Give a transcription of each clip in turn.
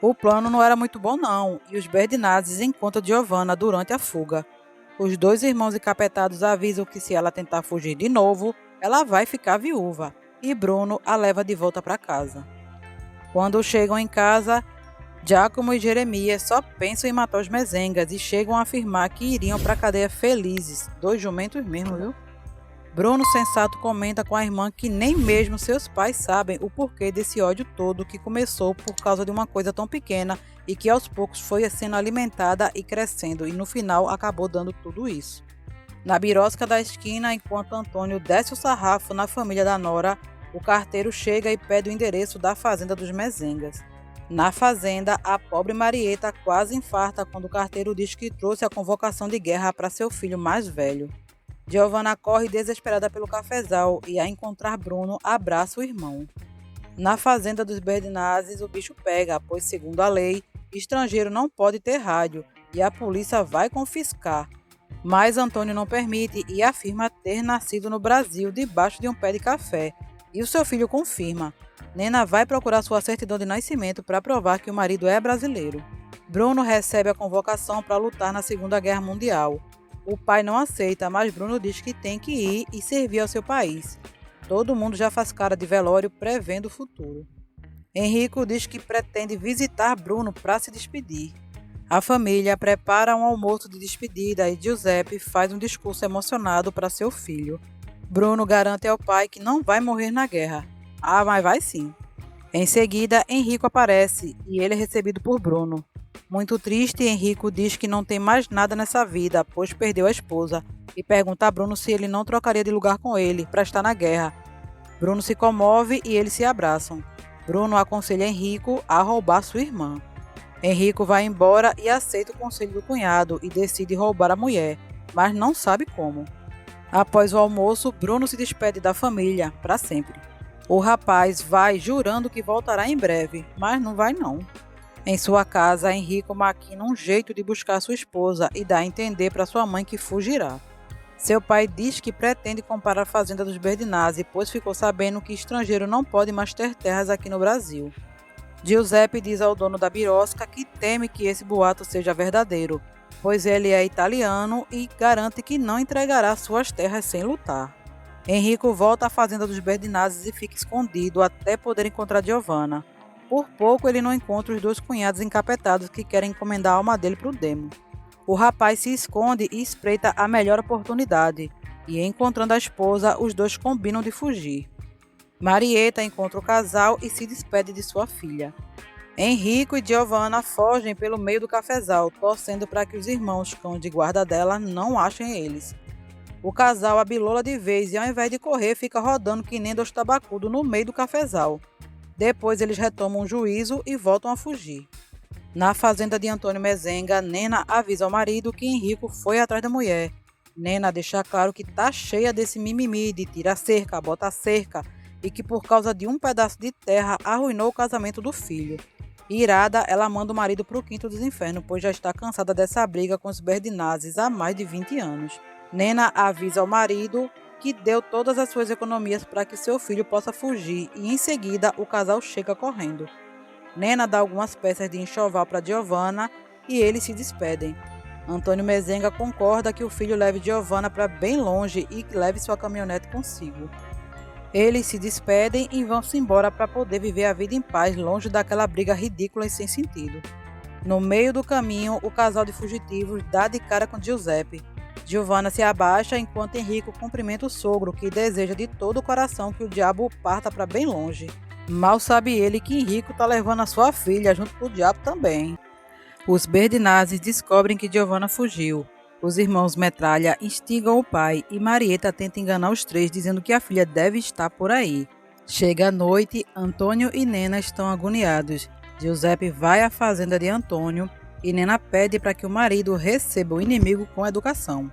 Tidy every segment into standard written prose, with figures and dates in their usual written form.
O plano não era muito bom não, e os Berdinazes encontram Giovanna durante a fuga. Os dois irmãos encapetados avisam que se ela tentar fugir de novo, ela vai ficar viúva, e Bruno a leva de volta para casa. Quando chegam em casa, Giacomo e Jeremias só pensam em matar os mezengas e chegam a afirmar que iriam para a cadeia felizes, dois jumentos mesmo, viu? Bruno sensato comenta com a irmã que nem mesmo seus pais sabem o porquê desse ódio todo que começou por causa de uma coisa tão pequena e que aos poucos foi sendo alimentada e crescendo e no final acabou dando tudo isso. Na birosca da esquina, enquanto Antônio desce o sarrafo na família da nora, o carteiro chega e pede o endereço da fazenda dos mezengas. Na fazenda, a pobre Marieta quase infarta quando o carteiro diz que trouxe a convocação de guerra para seu filho mais velho. Giovanna corre desesperada pelo cafezal e, a encontrar Bruno, abraça o irmão. Na fazenda dos Berdinazes, o bicho pega, pois, segundo a lei, estrangeiro não pode ter rádio e a polícia vai confiscar. Mas Antônio não permite e afirma ter nascido no Brasil debaixo de um pé de café. E o seu filho confirma. Nena vai procurar sua certidão de nascimento para provar que o marido é brasileiro. Bruno recebe a convocação para lutar na Segunda Guerra Mundial. O pai não aceita, mas Bruno diz que tem que ir e servir ao seu país. Todo mundo já faz cara de velório prevendo o futuro. Henrico diz que pretende visitar Bruno para se despedir. A família prepara um almoço de despedida e Giuseppe faz um discurso emocionado para seu filho. Bruno garante ao pai que não vai morrer na guerra. Ah, mas vai sim. Em seguida, Henrico aparece e ele é recebido por Bruno. Muito triste, Henrico diz que não tem mais nada nessa vida, pois perdeu a esposa, e pergunta a Bruno se ele não trocaria de lugar com ele para estar na guerra. Bruno se comove e eles se abraçam. Bruno aconselha Henrico a roubar sua irmã. Henrico vai embora e aceita o conselho do cunhado e decide roubar a mulher, mas não sabe como. Após o almoço, Bruno se despede da família para sempre. O rapaz vai jurando que voltará em breve, mas não vai não. Em sua casa, Henrico maquina um jeito de buscar sua esposa e dá a entender para sua mãe que fugirá. Seu pai diz que pretende comprar a fazenda dos Berdinazzi, pois ficou sabendo que estrangeiro não pode mais ter terras aqui no Brasil. Giuseppe diz ao dono da birosca que teme que esse boato seja verdadeiro, pois ele é italiano e garante que não entregará suas terras sem lutar. Henrico volta à fazenda dos Berdinazzi e fica escondido até poder encontrar Giovanna. Por pouco ele não encontra os dois cunhados encapetados que querem encomendar a alma dele para o demo. O rapaz se esconde e espreita a melhor oportunidade, e encontrando a esposa, os dois combinam de fugir. Marieta encontra o casal e se despede de sua filha. Henrico e Giovanna fogem pelo meio do cafezal, torcendo para que os irmãos cães de guarda dela não achem eles. O casal abilola de vez e ao invés de correr, fica rodando que nem dois tabacudos no meio do cafezal. Depois eles retomam o juízo e voltam a fugir. Na fazenda de Antônio Mezenga, Nena avisa ao marido que Henrico foi atrás da mulher. Nena deixa claro que tá cheia desse mimimi de tira a cerca, bota a cerca e que por causa de um pedaço de terra arruinou o casamento do filho. Irada, ela manda o marido pro quinto dos infernos, pois já está cansada dessa briga com os Berdinazes há mais de 20 anos. Nena avisa ao marido que deu todas as suas economias para que seu filho possa fugir e em seguida o casal chega correndo. Nena dá algumas peças de enxoval para Giovanna e eles se despedem. Antônio Mezenga concorda que o filho leve Giovanna para bem longe e que leve sua caminhonete consigo. Eles se despedem e vão-se embora para poder viver a vida em paz longe daquela briga ridícula e sem sentido. No meio do caminho, o casal de fugitivos dá de cara com Giuseppe. Giovanna se abaixa enquanto Henrico cumprimenta o sogro, que deseja de todo o coração que o diabo parta para bem longe. Mal sabe ele que Henrico está levando a sua filha junto com o diabo também. Os Berdinazzi descobrem que Giovanna fugiu. Os irmãos Metralha instigam o pai e Marieta tenta enganar os três, dizendo que a filha deve estar por aí. Chega a noite, Antônio e Nena estão agoniados. Giuseppe vai à fazenda de Antônio e Nena pede para que o marido receba o inimigo com educação.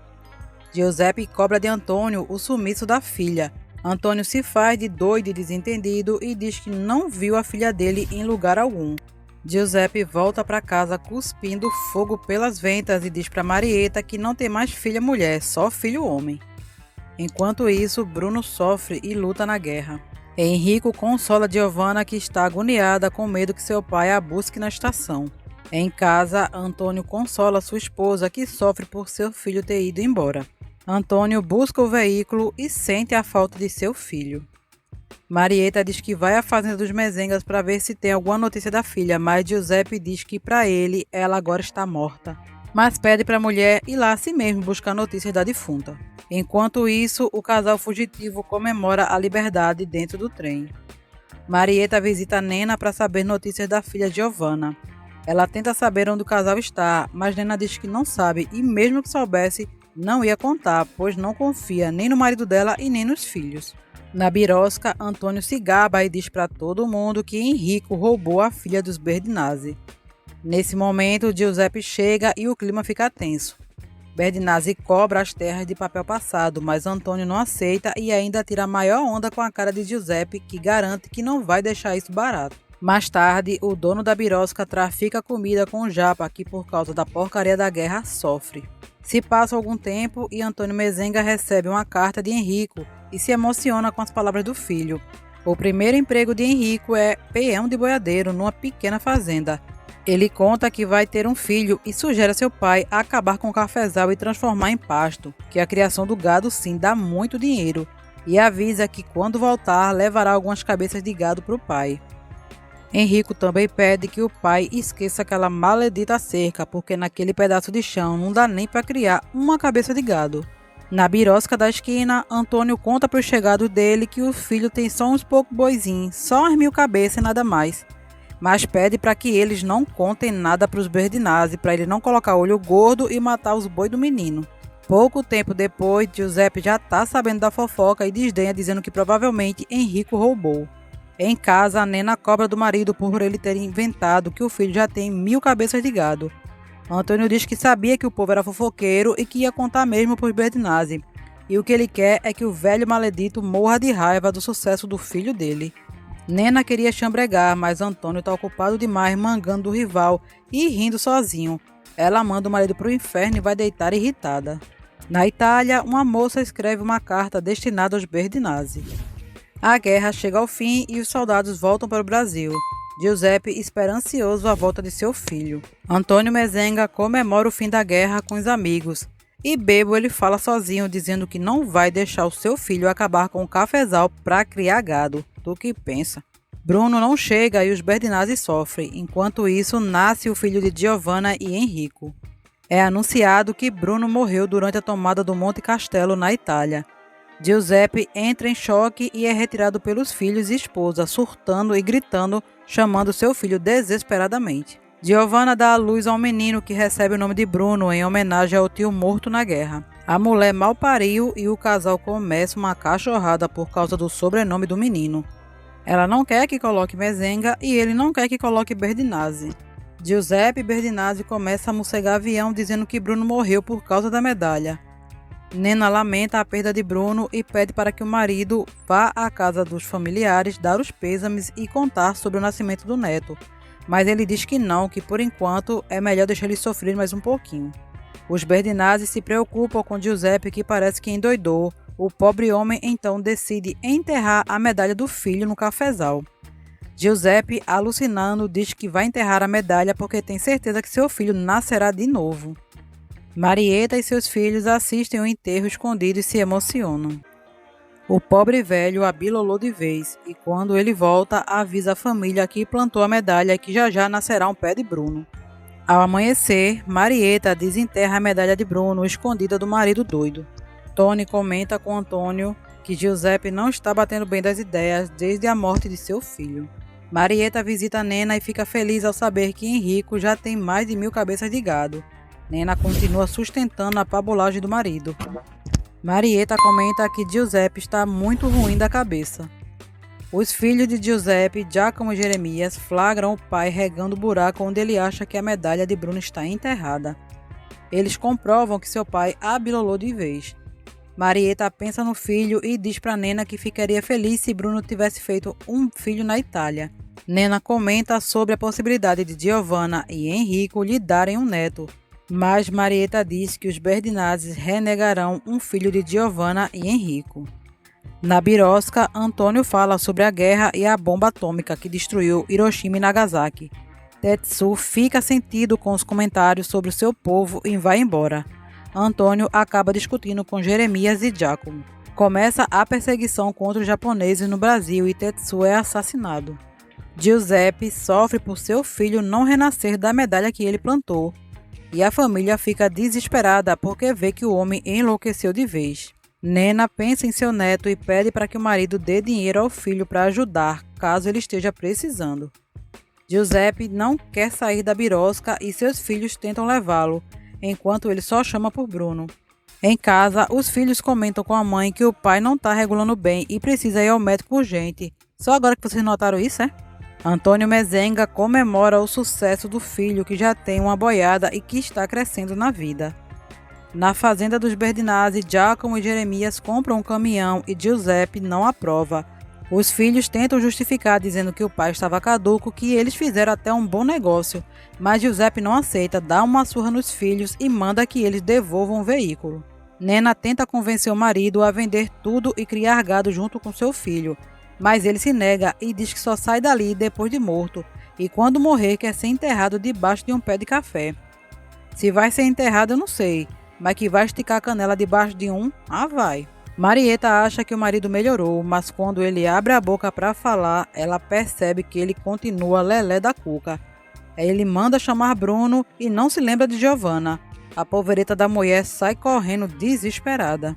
Giuseppe cobra de Antônio o sumiço da filha. Antônio se faz de doido e desentendido e diz que não viu a filha dele em lugar algum. Giuseppe volta para casa cuspindo fogo pelas ventas e diz para Marieta que não tem mais filha mulher, só filho homem. Enquanto isso, Bruno sofre e luta na guerra. Henrico consola Giovanna, que está agoniada com medo que seu pai a busque na estação. Em casa, Antônio consola sua esposa, que sofre por seu filho ter ido embora. Antônio busca o veículo e sente a falta de seu filho. Marieta diz que vai à fazenda dos Mezengas para ver se tem alguma notícia da filha, mas Giuseppe diz que para ele ela agora está morta. Mas pede para a mulher ir lá a si mesmo buscar notícias da defunta. Enquanto isso, o casal fugitivo comemora a liberdade dentro do trem. Marieta visita Nena para saber notícias da filha Giovanna. Ela tenta saber onde o casal está, mas Nena diz que não sabe e mesmo que soubesse, não ia contar, pois não confia nem no marido dela e nem nos filhos. Na birosca, Antônio se gaba e diz para todo mundo que Henrico roubou a filha dos Berdinazzi. Nesse momento, Giuseppe chega e o clima fica tenso. Berdinazzi cobra as terras de papel passado, mas Antônio não aceita e ainda tira a maior onda com a cara de Giuseppe, que garante que não vai deixar isso barato. Mais tarde, o dono da birosca trafica comida com o Japa, que por causa da porcaria da guerra sofre. Se passa algum tempo e Antônio Mezenga recebe uma carta de Henrico e se emociona com as palavras do filho. O primeiro emprego de Henrico é peão de boiadeiro numa pequena fazenda. Ele conta que vai ter um filho e sugere a seu pai acabar com o cafezal e transformar em pasto, que a criação do gado sim dá muito dinheiro, e avisa que quando voltar levará algumas cabeças de gado para o pai. Henrico também pede que o pai esqueça aquela maledita cerca, porque naquele pedaço de chão não dá nem para criar uma cabeça de gado. Na birosca da esquina, Antônio conta para os chegados dele que o filho tem só uns poucos boizinhos, só umas 1000 cabeças e nada mais. Mas pede para que eles não contem nada para os Berdinazzi, para ele não colocar olho gordo e matar os bois do menino. Pouco tempo depois, Giuseppe já está sabendo da fofoca e desdenha, dizendo que provavelmente Henrico roubou. Em casa, Nena cobra do marido por ele ter inventado que o filho já tem 1000 cabeças de gado. Antônio diz que sabia que o povo era fofoqueiro e que ia contar mesmo para os Berdinazzi. E o que ele quer é que o velho maledito morra de raiva do sucesso do filho dele. Nena queria chambregar, mas Antônio está ocupado demais mangando do rival e rindo sozinho. Ela manda o marido para o inferno e vai deitar irritada. Na Itália, uma moça escreve uma carta destinada aos Berdinazzi. A guerra chega ao fim e os soldados voltam para o Brasil. Giuseppe espera ansioso a volta de seu filho. Antônio Mezenga comemora o fim da guerra com os amigos. E bêbado ele fala sozinho, dizendo que não vai deixar o seu filho acabar com o cafezal para criar gado. Tu que pensa? Bruno não chega e os Berdinazzi sofrem. Enquanto isso, nasce o filho de Giovanna e Henrico. É anunciado que Bruno morreu durante a tomada do Monte Castelo na Itália. Giuseppe entra em choque e é retirado pelos filhos e esposa, surtando e gritando, chamando seu filho desesperadamente. Giovanna dá à luz a um menino que recebe o nome de Bruno em homenagem ao tio morto na guerra. A mulher mal pariu e o casal começa uma cachorrada por causa do sobrenome do menino. Ela não quer que coloque Mezenga e ele não quer que coloque Berdinazzi. Giuseppe Berdinazzi começa a mossegar avião dizendo que Bruno morreu por causa da medalha. Nena lamenta a perda de Bruno e pede para que o marido vá à casa dos familiares dar os pêsames e contar sobre o nascimento do neto. Mas ele diz que não, que por enquanto é melhor deixar ele sofrer mais um pouquinho. Os Berdinazzi se preocupam com Giuseppe, que parece que endoidou. O pobre homem então decide enterrar a medalha do filho no cafezal. Giuseppe, alucinando, diz que vai enterrar a medalha porque tem certeza que seu filho nascerá de novo. Marieta e seus filhos assistem o enterro escondido e se emocionam. O pobre velho abilolou de vez e quando ele volta avisa a família que plantou a medalha e que já nascerá um pé de Bruno. Ao amanhecer, Marieta desenterra a medalha de Bruno escondida do marido doido. Tony comenta com Antônio que Giuseppe não está batendo bem das ideias desde a morte de seu filho. Marieta visita Nena e fica feliz ao saber que Henrico já tem mais de 1000 cabeças de gado. Nena continua sustentando a pabulagem do marido. Marieta comenta que Giuseppe está muito ruim da cabeça. Os filhos de Giuseppe, Giacomo e Jeremias, flagram o pai regando o buraco onde ele acha que a medalha de Bruno está enterrada. Eles comprovam que seu pai abilolou de vez. Marieta pensa no filho e diz para Nena que ficaria feliz se Bruno tivesse feito um filho na Itália. Nena comenta sobre a possibilidade de Giovanna e Henrico lhe darem um neto. Mas Marieta diz que os Berdinazzi renegarão um filho de Giovanna e Henrico. Na birosca, Antônio fala sobre a guerra e a bomba atômica que destruiu Hiroshima e Nagasaki. Tetsu fica sentido com os comentários sobre o seu povo e vai embora. Antônio acaba discutindo com Jeremias e Giacomo. Começa a perseguição contra os japoneses no Brasil e Tetsu é assassinado. Giuseppe sofre por seu filho não renascer da medalha que ele plantou. E a família fica desesperada porque vê que o homem enlouqueceu de vez. Nena pensa em seu neto e pede para que o marido dê dinheiro ao filho para ajudar, caso ele esteja precisando. Giuseppe não quer sair da birosca e seus filhos tentam levá-lo, enquanto ele só chama por Bruno. Em casa, os filhos comentam com a mãe que o pai não está regulando bem e precisa ir ao médico urgente. Só agora que vocês notaram isso, é? Antônio Mezenga comemora o sucesso do filho que já tem uma boiada e que está crescendo na vida. Na fazenda dos Berdinazzi, Giacomo e Jeremias compram um caminhão e Giuseppe não aprova. Os filhos tentam justificar dizendo que o pai estava caduco, que eles fizeram até um bom negócio, mas Giuseppe não aceita, dá uma surra nos filhos e manda que eles devolvam o veículo. Nena tenta convencer o marido a vender tudo e criar gado junto com seu filho, mas ele se nega e diz que só sai dali depois de morto e quando morrer quer ser enterrado debaixo de um pé de café. Se vai ser enterrado eu não sei, mas que vai esticar a canela debaixo de um, vai. Marieta acha que o marido melhorou, mas quando ele abre a boca para falar, ela percebe que ele continua lelé da cuca. Ele manda chamar Bruno e não se lembra de Giovanna. A povereta da mulher sai correndo desesperada.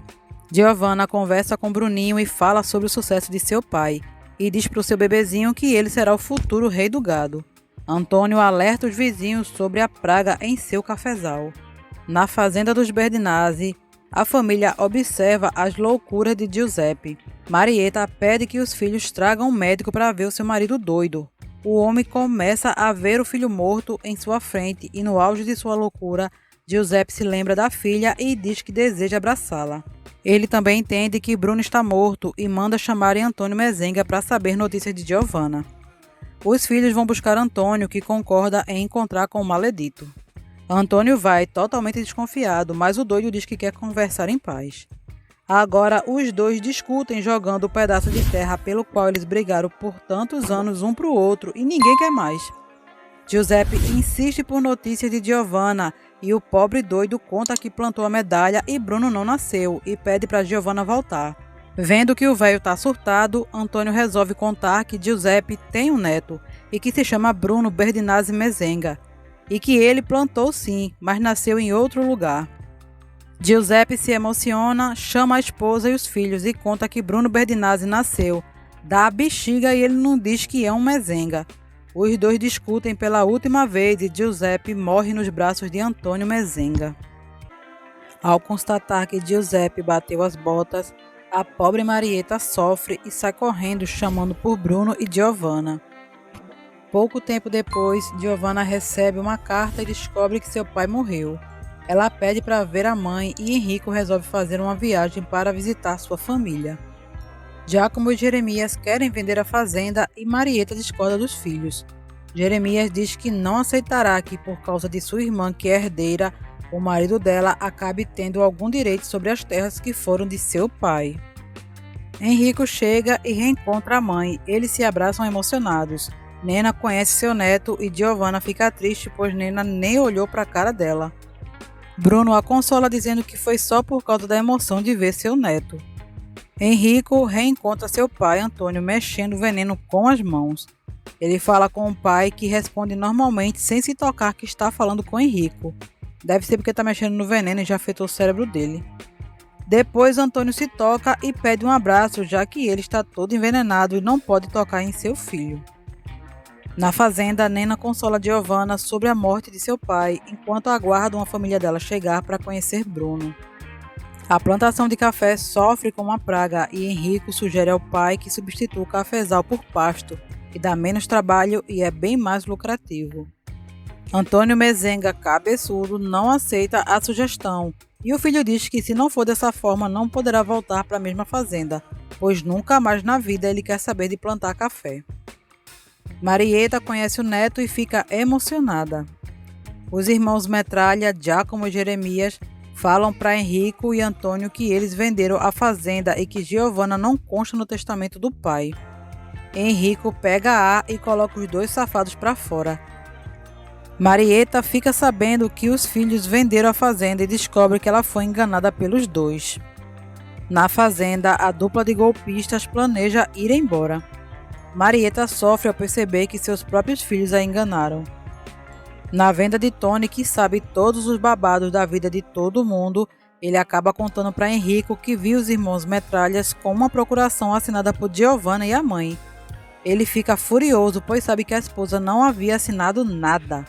Giovanna conversa com Bruninho e fala sobre o sucesso de seu pai, e diz para o seu bebezinho que ele será o futuro rei do gado. Antônio alerta os vizinhos sobre a praga em seu cafezal. Na fazenda dos Berdinazzi, a família observa as loucuras de Giuseppe. Marieta pede que os filhos tragam um médico para ver o seu marido doido. O homem começa a ver o filho morto em sua frente e no auge de sua loucura, Giuseppe se lembra da filha e diz que deseja abraçá-la. Ele também entende que Bruno está morto e manda chamarem Antônio Mezenga para saber notícias de Giovanna. Os filhos vão buscar Antônio, que concorda em encontrar com o maledito. Antônio vai totalmente desconfiado, mas o doido diz que quer conversar em paz. Agora os dois discutem jogando o pedaço de terra pelo qual eles brigaram por tantos anos um para o outro e ninguém quer mais. Giuseppe insiste por notícias de Giovanna e o pobre doido conta que plantou a medalha e Bruno não nasceu e pede para Giovanna voltar. Vendo que o velho está surtado, Antônio resolve contar que Giuseppe tem um neto e que se chama Bruno Berdinazzi Mezenga. E que ele plantou sim, mas nasceu em outro lugar. Giuseppe se emociona, chama a esposa e os filhos e conta que Bruno Berdinazzi nasceu. Dá a bexiga e ele não diz que é um Mezenga. Os dois discutem pela última vez e Giuseppe morre nos braços de Antônio Mezenga. Ao constatar que Giuseppe bateu as botas, a pobre Marieta sofre e sai correndo chamando por Bruno e Giovanna. Pouco tempo depois, Giovanna recebe uma carta e descobre que seu pai morreu. Ela pede para ver a mãe e Henrico resolve fazer uma viagem para visitar sua família. Giacomo e Jeremias querem vender a fazenda e Marieta discorda dos filhos. Jeremias diz que não aceitará que, por causa de sua irmã que é herdeira, o marido dela acabe tendo algum direito sobre as terras que foram de seu pai. Henrico chega e reencontra a mãe. Eles se abraçam emocionados. Nena conhece seu neto e Giovanna fica triste, pois Nena nem olhou para a cara dela. Bruno a consola dizendo que foi só por causa da emoção de ver seu neto. Henrico reencontra seu pai, Antônio, mexendo o veneno com as mãos. Ele fala com o pai, que responde normalmente sem se tocar que está falando com Henrico. Deve ser porque está mexendo no veneno e já afetou o cérebro dele. Depois Antônio se toca e pede um abraço, já que ele está todo envenenado e não pode tocar em seu filho. Na fazenda, Nena consola Giovanna sobre a morte de seu pai, enquanto aguardam a família dela chegar para conhecer Bruno. A plantação de café sofre com uma praga e Henrico sugere ao pai que substitua o cafezal por pasto, que dá menos trabalho e é bem mais lucrativo. Antônio Mezenga, cabeçudo, não aceita a sugestão e o filho diz que se não for dessa forma não poderá voltar para a mesma fazenda, pois nunca mais na vida ele quer saber de plantar café. Marieta conhece o neto e fica emocionada. Os irmãos Metralha, Giacomo e Jeremias Falam para Henrico e Antônio que eles venderam a fazenda e que Giovanna não consta no testamento do pai. Henrico pega A e coloca os dois safados para fora. Marieta fica sabendo que os filhos venderam a fazenda e descobre que ela foi enganada pelos dois. Na fazenda, a dupla de golpistas planeja ir embora. Marieta sofre ao perceber que seus próprios filhos a enganaram. Na venda de Tony, que sabe todos os babados da vida de todo mundo, ele acaba contando para Henrico que viu os irmãos Metralhas com uma procuração assinada por Giovanna e a mãe. Ele fica furioso, pois sabe que a esposa não havia assinado nada.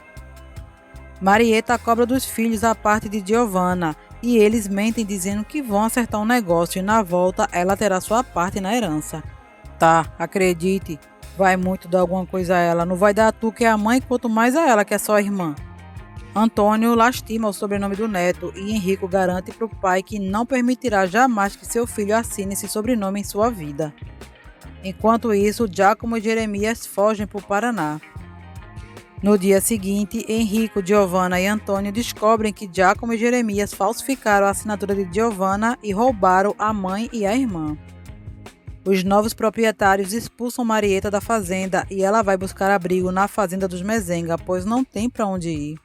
Marieta cobra dos filhos a parte de Giovanna e eles mentem dizendo que vão acertar um negócio e na volta ela terá sua parte na herança. Tá, acredite, vai muito dar alguma coisa a ela, não vai dar a tu que é a mãe, quanto mais a ela que é só a irmã. Antônio lastima o sobrenome do neto e Henrico garante para o pai que não permitirá jamais que seu filho assine esse sobrenome em sua vida. Enquanto isso, Giacomo e Jeremias fogem para o Paraná. No dia seguinte, Henrico, Giovanna e Antônio descobrem que Giacomo e Jeremias falsificaram a assinatura de Giovanna e roubaram a mãe e a irmã. Os novos proprietários expulsam Marieta da fazenda e ela vai buscar abrigo na fazenda dos Mezenga, pois não tem para onde ir.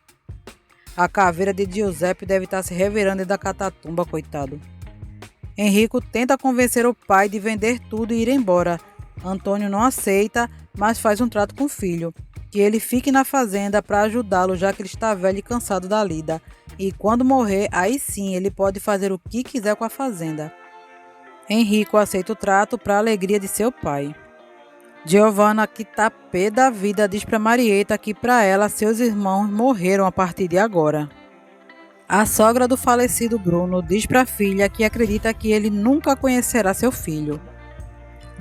A caveira de Giuseppe deve estar se revirando da catatumba, coitado. Henrico tenta convencer o pai de vender tudo e ir embora. Antônio não aceita, mas faz um trato com o filho, que ele fique na fazenda para ajudá-lo, já que ele está velho e cansado da lida. E quando morrer, aí sim ele pode fazer o que quiser com a fazenda. Henrico aceita o trato para a alegria de seu pai. Giovanna, que tá pé da vida, diz para Marieta que para ela seus irmãos morreram a partir de agora. A sogra do falecido Bruno diz para a filha que acredita que ele nunca conhecerá seu filho.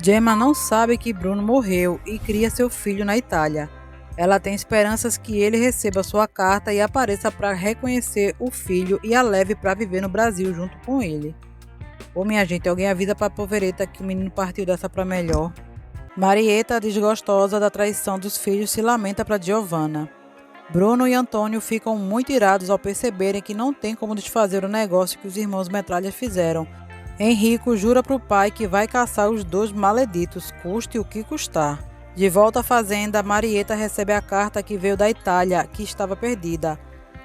Gemma não sabe que Bruno morreu e cria seu filho na Itália. Ela tem esperanças que ele receba sua carta e apareça para reconhecer o filho e a leve para viver no Brasil junto com ele. Ô minha gente, alguém avisa para a Povereta que o menino partiu dessa para melhor. Marieta, desgostosa da traição dos filhos, se lamenta para Giovanna. Bruno e Antônio ficam muito irados ao perceberem que não tem como desfazer o negócio que os irmãos Metralhas fizeram. Henrico jura para o pai que vai caçar os dois maleditos, custe o que custar. De volta à fazenda, Marieta recebe a carta que veio da Itália, que estava perdida.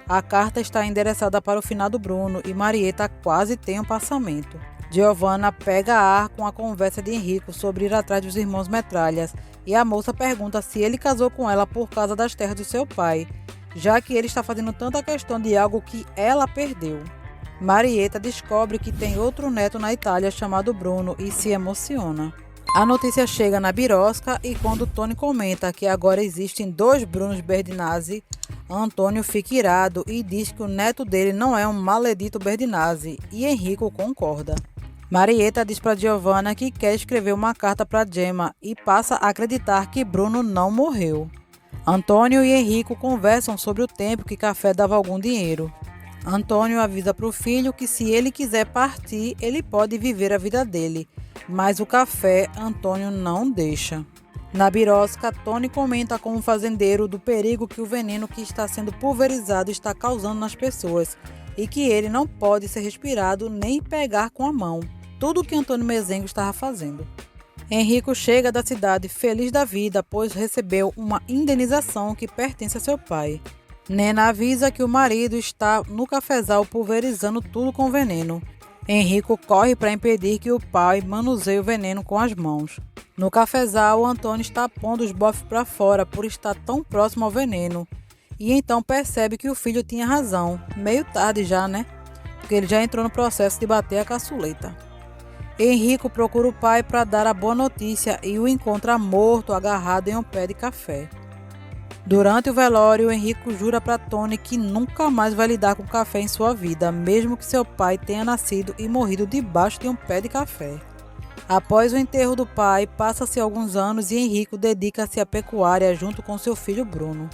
A carta está endereçada para o finado Bruno e Marieta quase tem um passamento. Giovanna pega ar com a conversa de Henrico sobre ir atrás dos irmãos Metralhas e a moça pergunta se ele casou com ela por causa das terras do seu pai, já que ele está fazendo tanta questão de algo que ela perdeu. Marieta descobre que tem outro neto na Itália chamado Bruno e se emociona. A notícia chega na Birosca e quando Tony comenta que agora existem 2 Brunos Berdinazzi, Antônio fica irado e diz que o neto dele não é um maledito Berdinazzi e Henrico concorda. Marieta diz para Giovanna que quer escrever uma carta para Gemma e passa a acreditar que Bruno não morreu. Antônio e Henrico conversam sobre o tempo que Café dava algum dinheiro. Antônio avisa para o filho que se ele quiser partir, ele pode viver a vida dele, mas o Café Antônio não deixa. Na Birosca, Tony comenta com o fazendeiro do perigo que o veneno que está sendo pulverizado está causando nas pessoas e que ele não pode ser respirado nem pegar com a mão. Tudo o que Antônio Mezengo estava fazendo. Henrico chega da cidade feliz da vida, pois recebeu uma indenização que pertence a seu pai. Nena avisa que o marido está no cafezal pulverizando tudo com veneno. Henrico corre para impedir que o pai manuseie o veneno com as mãos. No cafezal, Antônio está pondo os bofes para fora por estar tão próximo ao veneno. E então percebe que o filho tinha razão. Meio tarde já, né? Porque ele já entrou no processo de bater a caçuleta. Henrico procura o pai para dar a boa notícia e o encontra morto, agarrado em um pé de café. Durante o velório, Henrico jura para Tony que nunca mais vai lidar com café em sua vida, mesmo que seu pai tenha nascido e morrido debaixo de um pé de café. Após o enterro do pai, passa-se alguns anos e Henrico dedica-se à pecuária junto com seu filho Bruno.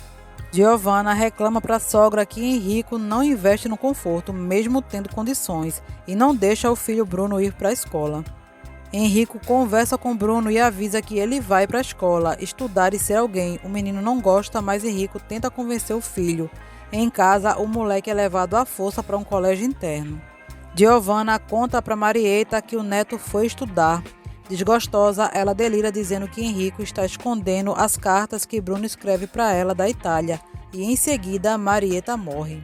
Giovanna reclama para a sogra que Henrico não investe no conforto, mesmo tendo condições, e não deixa o filho Bruno ir para a escola. Henrico conversa com Bruno e avisa que ele vai para a escola, estudar e ser alguém. O menino não gosta, mas Henrico tenta convencer o filho. Em casa, o moleque é levado à força para um colégio interno. Giovanna conta para Marieta que o neto foi estudar. Desgostosa, ela delira dizendo que Enrico está escondendo as cartas que Bruno escreve para ela da Itália e em seguida Marieta morre.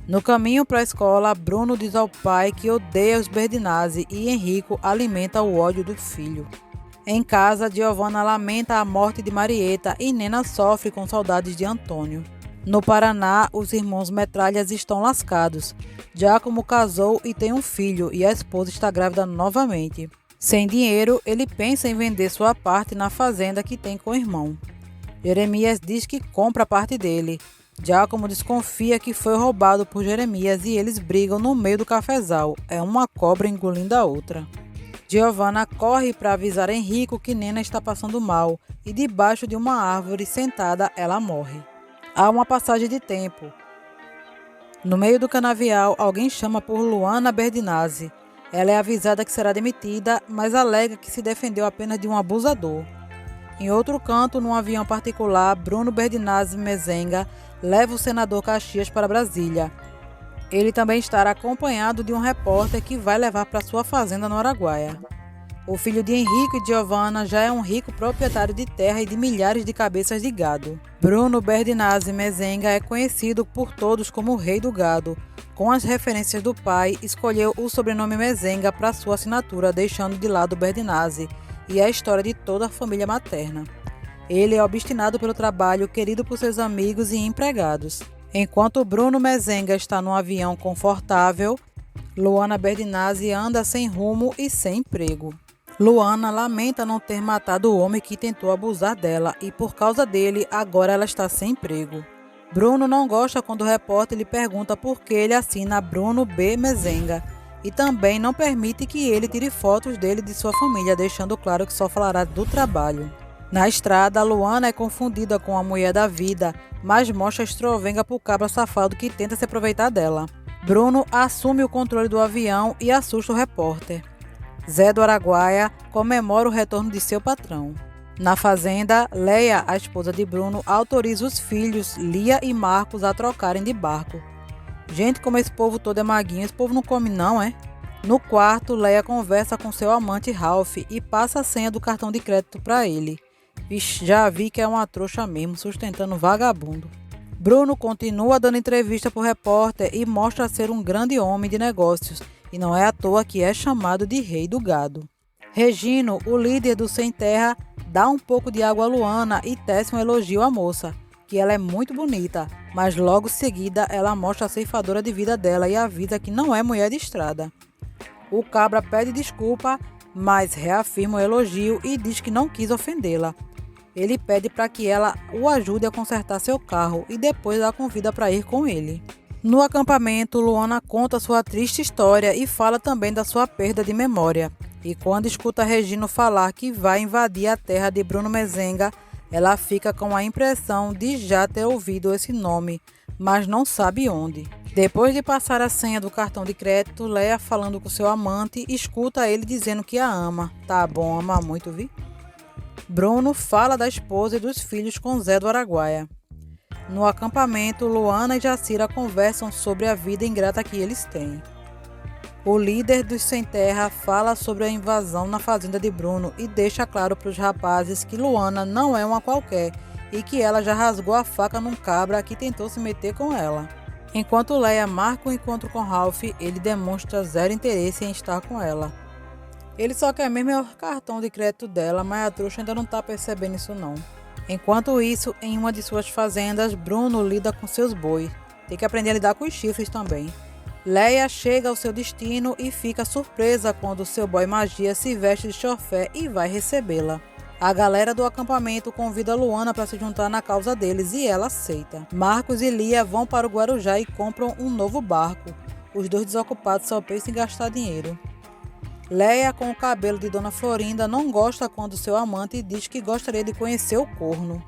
No caminho para a escola, Bruno diz ao pai que odeia os Berdinazzi e Enrico alimenta o ódio do filho. Em casa, Giovanna lamenta a morte de Marieta e Nena sofre com saudades de Antônio. No Paraná, os irmãos Metralhas estão lascados. Giacomo casou e tem um filho e a esposa está grávida novamente. Sem dinheiro, ele pensa em vender sua parte na fazenda que tem com o irmão. Jeremias diz que compra a parte dele. Giacomo desconfia que foi roubado por Jeremias e eles brigam no meio do cafezal. É uma cobra engolindo a outra. Giovanna corre para avisar Enrico que Nena está passando mal e debaixo de uma árvore sentada ela morre. Há uma passagem de tempo. No meio do canavial, alguém chama por Luana Berdinazzi. Ela é avisada que será demitida, mas alega que se defendeu apenas de um abusador. Em outro canto, num avião particular, Bruno Berdinazzi Mezenga leva o senador Caxias para Brasília. Ele também estará acompanhado de um repórter que vai levar para sua fazenda no Araguaia. O filho de Henrique e Giovanna já é um rico proprietário de terra e de milhares de cabeças de gado. Bruno Berdinazzi Mezenga é conhecido por todos como o rei do gado. Com as referências do pai, escolheu o sobrenome Mezenga para sua assinatura, deixando de lado Berdinazzi e a história de toda a família materna. Ele é obstinado pelo trabalho, querido por seus amigos e empregados. Enquanto Bruno Mezenga está num avião confortável, Luana Berdinazzi anda sem rumo e sem emprego. Luana lamenta não ter matado o homem que tentou abusar dela e por causa dele agora ela está sem emprego. Bruno não gosta quando o repórter lhe pergunta por que ele assina Bruno B. Mezenga e também não permite que ele tire fotos dele e de sua família, deixando claro que só falará do trabalho. Na estrada, Luana é confundida com a mulher da vida, mas mostra estrovenga pro cabra safado que tenta se aproveitar dela. Bruno assume o controle do avião e assusta o repórter. Zé do Araguaia comemora o retorno de seu patrão. Na fazenda, Leia, a esposa de Bruno, autoriza os filhos, Lia e Marcos, a trocarem de barco. Gente, como esse povo todo é maguinho, esse povo não come não, é? No quarto, Leia conversa com seu amante Ralph e passa a senha do cartão de crédito para ele. Vixe, já vi que é uma trouxa mesmo, sustentando vagabundo. Bruno continua dando entrevista para o repórter e mostra ser um grande homem de negócios, e não é à toa que é chamado de rei do gado. Regino, o líder do Sem Terra, dá um pouco de água a Luana e tece um elogio à moça, que ela é muito bonita, mas logo em seguida ela mostra a ceifadora de vida dela e avisa que não é mulher de estrada. O cabra pede desculpa, mas reafirma o elogio e diz que não quis ofendê-la. Ele pede para que ela o ajude a consertar seu carro e depois a convida para ir com ele. No acampamento, Luana conta sua triste história e fala também da sua perda de memória. E quando escuta Regino falar que vai invadir a terra de Bruno Mezenga, ela fica com a impressão de já ter ouvido esse nome, mas não sabe onde. Depois de passar a senha do cartão de crédito, Leia, falando com seu amante, escuta ele dizendo que a ama. Tá bom, ama muito, vi? Bruno fala da esposa e dos filhos com Zé do Araguaia. No acampamento, Luana e Jacira conversam sobre a vida ingrata que eles têm. O líder dos Sem Terra fala sobre a invasão na fazenda de Bruno e deixa claro para os rapazes que Luana não é uma qualquer e que ela já rasgou a faca num cabra que tentou se meter com ela. Enquanto Leia marca o encontro com Ralph, ele demonstra zero interesse em estar com ela. Ele só quer mesmo o cartão de crédito dela, mas a trouxa ainda não está percebendo isso não. Enquanto isso, em uma de suas fazendas, Bruno lida com seus bois. Tem que aprender a lidar com os chifres também. Leia chega ao seu destino e fica surpresa quando seu boy Magia se veste de chofé e vai recebê-la. A galera do acampamento convida Luana para se juntar na causa deles e ela aceita. Marcos e Lia vão para o Guarujá e compram um novo barco. Os dois desocupados só pensam em gastar dinheiro. Leia, com o cabelo de Dona Florinda, não gosta quando seu amante diz que gostaria de conhecer o corno.